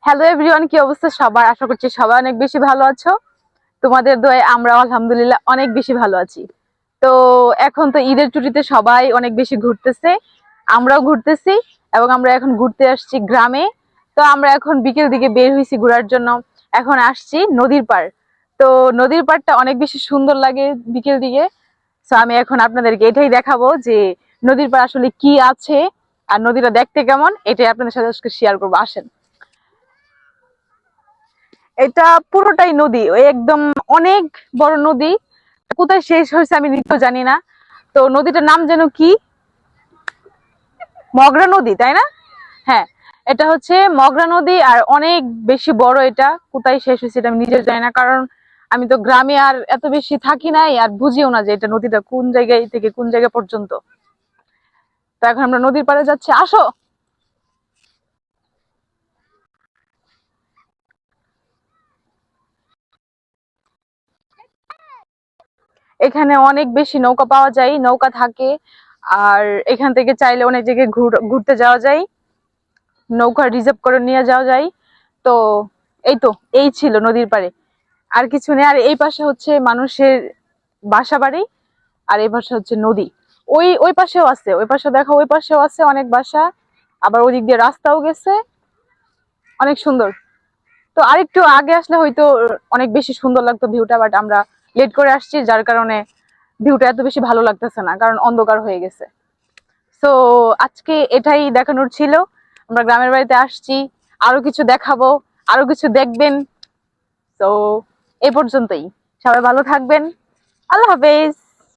Hello everyone, কি অবস্থা সবার? আশা করছি সবাই অনেক বেশি ভালো আছো। তোমাদের দোয়ায় আমরা আলহামদুলিল্লাহ অনেক বেশি ভালো আছি। তো এখন তো ঈদের ছুটিতে সবাই অনেক বেশি ঘুরতেছে, আমরাও ঘুরতেছি। এবং আমরা এখন ঘুরতে আসছি গ্রামে। তো আমরা এখন বিকেল দিকে বের হয়েছি ঘোরার জন্য। এখন আসছি নদীর পাড়। তো নদীর পাড়টা অনেক বেশি সুন্দর লাগে বিকেল দিকে। তো আমি এখন আপনাদেরকে এটাই দেখাবো যে নদীর পাড় আসলে কি আছে আর নদীটা দেখতে কেমন, এটাই আপনাদের সাথে শেয়ার করবো। আসেন। এটা পুরোটাই নদী, ওই একদম অনেক বড় নদী। কোথায় শেষ হয়েছে আমি নিজেও জানি না। তো নদীটার নাম যেন কি, মগরা নদী, তাই না? হ্যাঁ, এটা হচ্ছে মগরা নদী। আর অনেক বেশি বড়। এটা কোথায় শেষ হয়েছে এটা আমি নিজেও জানি না, কারণ আমি তো গ্রামে আর এত বেশি থাকি নাই, আর বুঝিও না যে এটা নদীটা কোন জায়গায় থেকে কোন জায়গা পর্যন্ত। তো এখন আমরা নদীর পাড়ে যাচ্ছি, আসো। এখানে অনেক বেশি নৌকা পাওয়া যায়, নৌকা থাকে। আর এখান থেকে চাইলে অনেক জায়গায় ঘুরতে যাওয়া যায়, নৌকা রিজার্ভ করে নিয়ে যাওয়া যায়। তো এই তো, এই ছিল নদীর পাড়ে, আর কিছু নেই। আর এই পাশে হচ্ছে মানুষের বাসা বাড়ি, আর এই পাশে হচ্ছে নদী। ওই ওই পাশেও আছে, ওই পাশে দেখো, ওই পাশেও আছে অনেক বাসা। আবার ওদিক দিয়ে রাস্তাও গেছে, অনেক সুন্দর। তো আরেকটু আগে আসলে হয়তো অনেক বেশি সুন্দর লাগতো ভিউটা, বাট আমরা লেট করে আসছি, যার কারণে ভিউটা এত বেশি ভালো লাগতেছে না, কারণ অন্ধকার হয়ে গেছে। তো আজকে এটাই দেখানোর ছিল। আমরা গ্রামের বাড়িতে আসছি, আরো কিছু দেখাবো, আরো কিছু দেখবেন। তো এ পর্যন্তই। সবাই ভালো থাকবেন। আল্লাহ হাফেজ।